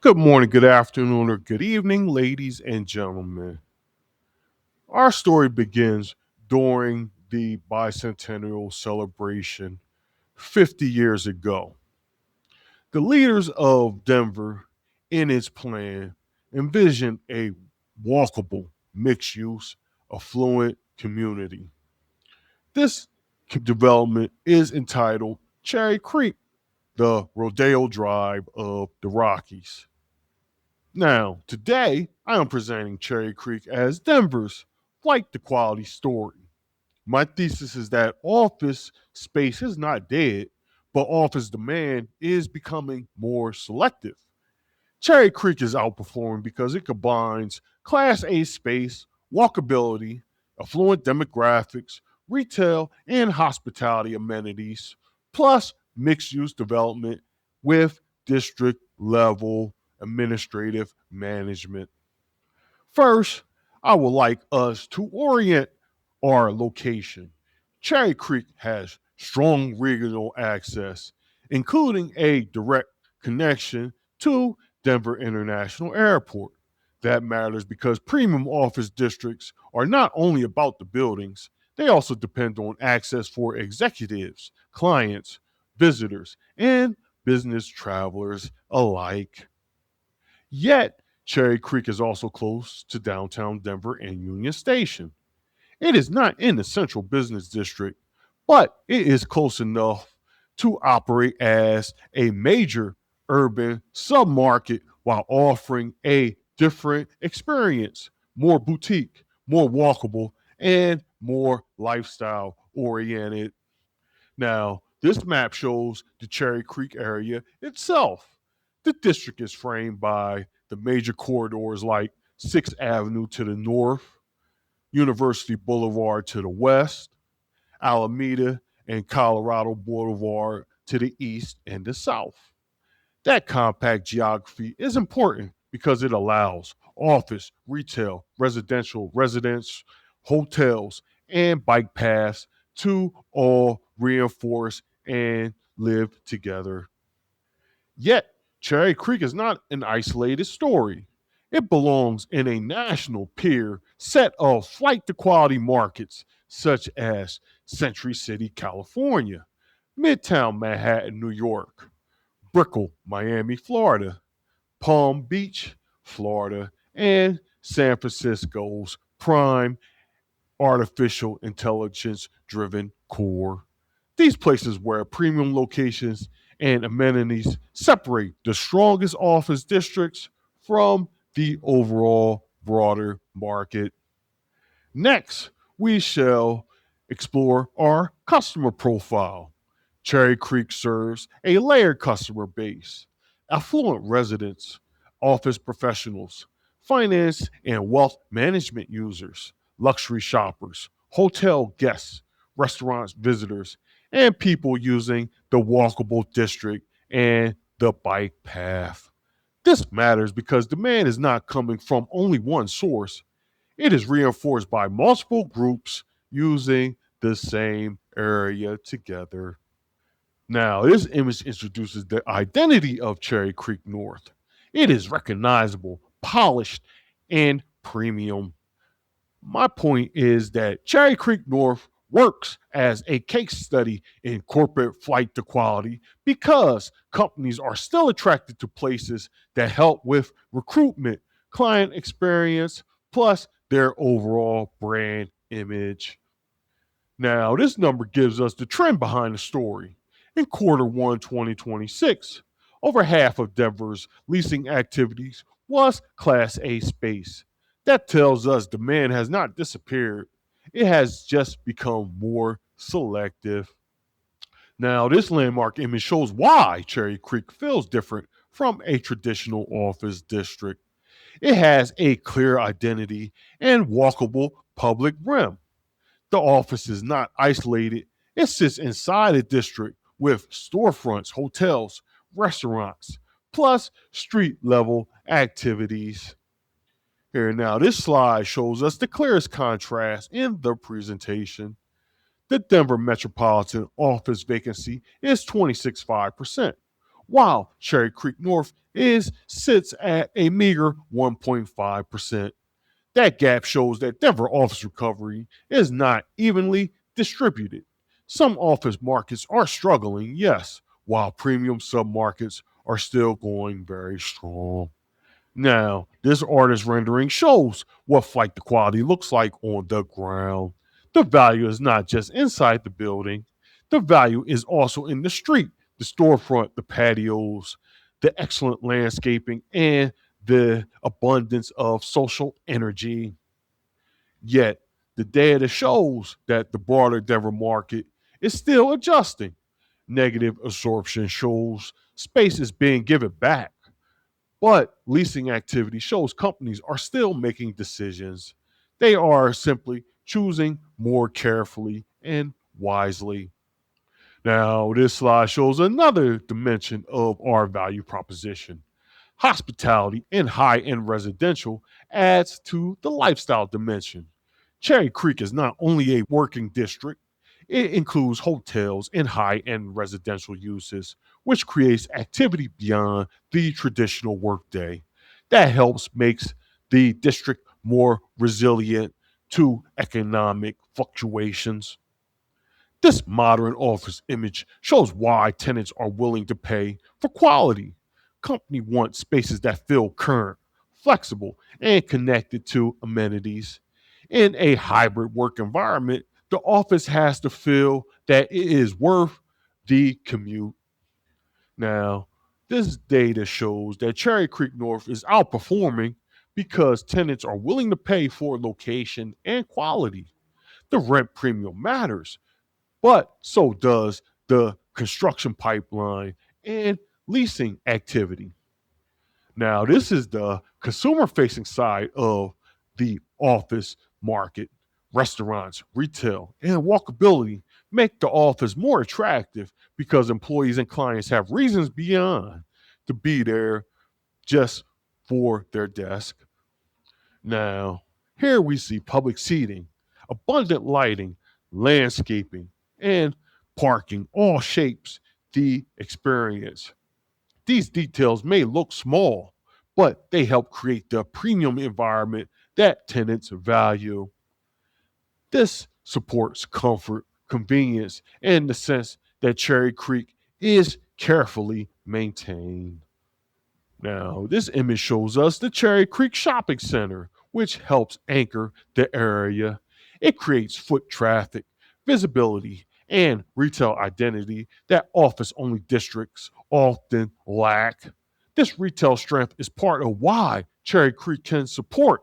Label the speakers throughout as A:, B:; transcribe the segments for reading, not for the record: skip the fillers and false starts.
A: Good morning, good afternoon, or good evening, ladies and gentlemen. Our story begins during the bicentennial celebration 50 years ago. The leaders of Denver, in its plan, envisioned a walkable, mixed use, affluent community. This development is entitled Cherry Creek, the Rodeo Drive of the Rockies. Now, today I am presenting Cherry Creek as Denver's flight to quality story. My thesis is that office space is not dead, but office demand is becoming more selective. Cherry Creek is outperforming because it combines Class A space, walkability, affluent demographics, retail, and hospitality amenities, plus mixed use development with district level administrative management. First, I would like us to orient our location. Cherry Creek has strong regional access, including a direct connection to Denver International Airport. That matters because premium office districts are not only about the buildings, they also depend on access for executives, clients, visitors, and business travelers alike. Yet, Cherry Creek is also close to downtown Denver and Union Station. It is not in the central business district, but it is close enough to operate as a major urban submarket while offering a different experience, more boutique, more walkable, and more lifestyle oriented. Now, this map shows the Cherry Creek area itself. The district is framed by the major corridors like 6th Avenue to the north, University Boulevard to the west, Alameda and Colorado Boulevard to the east and the south. That compact geography is important because it allows office, retail, residential, residence, hotels, and bike paths to all reinforce and live together. Yet, Cherry Creek is not an isolated story. It belongs in a national peer set of flight to quality markets such as Century City, California, Midtown Manhattan, New York, Brickell, Miami, Florida, Palm Beach, Florida, and San Francisco's prime artificial intelligence driven core. These places where premium locations and amenities separate the strongest office districts from the overall broader market. Next, we shall explore our customer profile. Cherry Creek serves a layered customer base, affluent residents, office professionals, finance and wealth management users, luxury shoppers, hotel guests, restaurants visitors, and people using the walkable district and the bike path. This matters because demand is not coming from only one source. It is reinforced by multiple groups using the same area together. Now, this image introduces the identity of Cherry Creek North. It is recognizable, polished, and premium. My point is that Cherry Creek North works as a case study in corporate flight to quality because companies are still attracted to places that help with recruitment, client experience, plus their overall brand image. Now, this number gives us the trend behind the story. In quarter one 2026, over half of Denver's leasing activities was Class A space. That tells us demand has not disappeared, it has just become more selective. Now, this landmark image shows why Cherry Creek feels different from a traditional office district. It has a clear identity and walkable public rim. The office is not isolated, it sits inside a district with storefronts, hotels, restaurants, plus street level activities. Here now, this slide shows us the clearest contrast in the presentation. The Denver metropolitan office vacancy is 26.5%, while Cherry Creek North sits at a meager 1.5%. That gap shows that Denver office recovery is not evenly distributed. Some office markets are struggling, yes, while premium submarkets are still going very strong. Now, this artist rendering shows what flight to quality looks like on the ground. The value is not just inside the building, the value is also in the street, the storefront, the patios, the excellent landscaping, and the abundance of social energy. Yet, the data shows that the broader Denver market is still adjusting. Negative absorption shows space is being given back, but leasing activity shows companies are still making decisions. They are simply choosing more carefully and wisely. Now, this slide shows another dimension of our value proposition. Hospitality and high end residential adds to the lifestyle dimension. Cherry Creek is not only a working district, it includes hotels and high end residential uses, which creates activity beyond the traditional workday. That helps makes the district more resilient to economic fluctuations. This modern office image shows why tenants are willing to pay for quality. Company want spaces that feel current, flexible, and connected to amenities. In a hybrid work environment, the office has to feel that it is worth the commute. Now, this data shows that Cherry Creek North is outperforming because tenants are willing to pay for location and quality. The rent premium matters, but so does the construction pipeline and leasing activity. Now, this is the consumer facing side of the office market. Restaurants, retail, and walkability make the office more attractive because employees and clients have reasons beyond to be there just for their desk. Now, here we see public seating, abundant lighting, landscaping, and parking all shapes the experience. These details may look small, but they help create the premium environment that tenants value. This supports comfort, convenience, and the sense that Cherry Creek is carefully maintained. Now, this image shows us the Cherry Creek Shopping Center, which helps anchor the area. It creates foot traffic, visibility, and retail identity that office only districts often lack. This retail strength is part of why Cherry Creek can support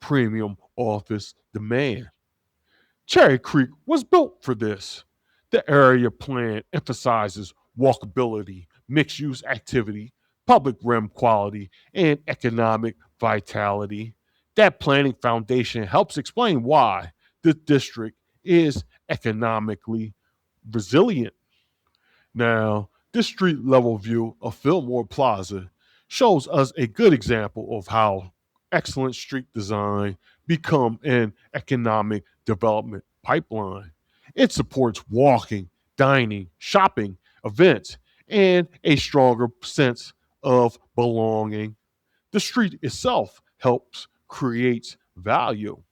A: premium office demand. Cherry Creek was built for this. The area plan emphasizes walkability, mixed use activity, public realm quality, and economic vitality. That planning foundation helps explain why the district is economically resilient. Now, this street level view of Fillmore Plaza shows us a good example of how excellent street design become an economic development pipeline. It supports walking, dining, shopping, events, and a stronger sense of belonging. The street itself helps creates value.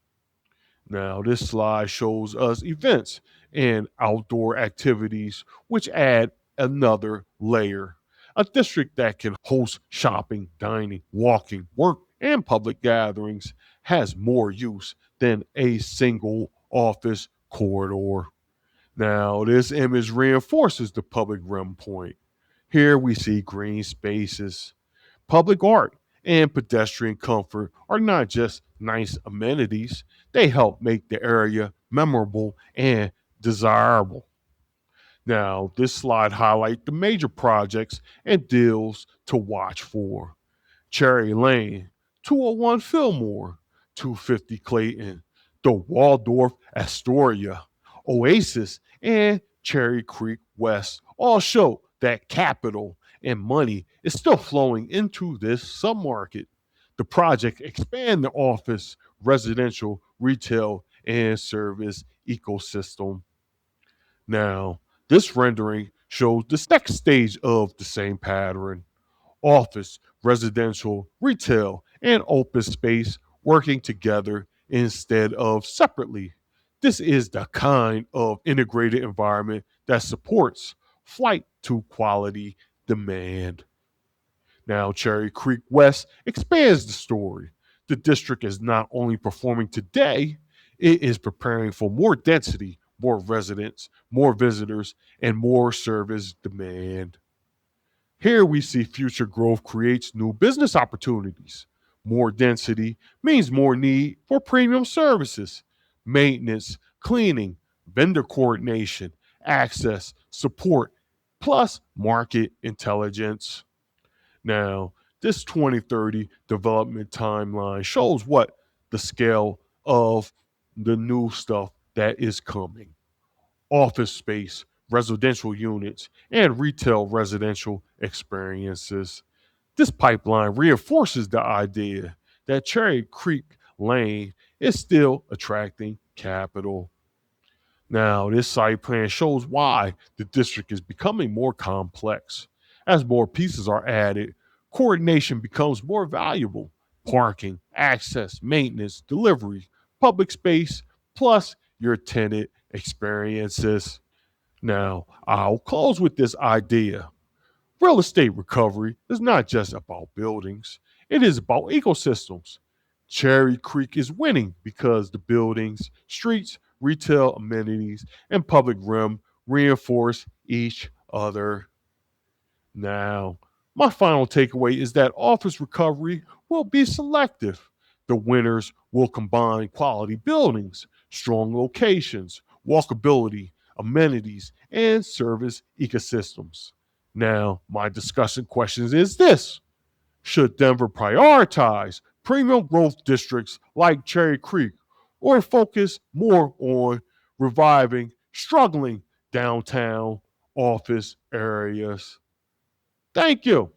A: Now, this slide shows us events and outdoor activities, which add another layer. A district that can host shopping, dining, walking, work, and public gatherings has more use than a single office corridor. Now, this image reinforces the public realm point. Here we see green spaces, public art, and pedestrian comfort are not just nice amenities, they help make the area memorable and desirable. Now, this slide highlights the major projects and deals to watch for. Cherry Lane, 201 Fillmore, 250 Clayton, the Waldorf Astoria, Oasis, and Cherry Creek West all show that capital and money is still flowing into this submarket. The project expand the office, residential, retail, and service ecosystem. Now, this rendering shows the next stage of the same pattern: office, residential, retail, and open space working together instead of separately. This is the kind of integrated environment that supports flight to quality demand. Now, Cherry Creek West expands the story. The district is not only performing today, it is preparing for more density, more residents, more visitors, and more service demand. Here we see future growth creates new business opportunities. More density means more need for premium services, maintenance, cleaning, vendor coordination, access, support, plus market intelligence. Now, this 2030 development timeline shows what the scale of the new stuff that is coming: office space, residential units, and retail residential experiences. This pipeline reinforces the idea that Cherry Creek Lane is still attracting capital. Now, this site plan shows why the district is becoming more complex. As more pieces are added, coordination becomes more valuable. Parking, access, maintenance, delivery, public space, plus your tenant experiences. Now, I'll close with this idea: real estate recovery is not just about buildings, it is about ecosystems. Cherry Creek is winning because the buildings, streets, retail amenities, and public realm reinforce each other. Now, my final takeaway is that office recovery will be selective. The winners will combine quality buildings, strong locations, walkability, amenities, and service ecosystems. Now, my discussion questions is this: should Denver prioritize premium growth districts like Cherry Creek or focus more on reviving struggling downtown office areas? Thank you.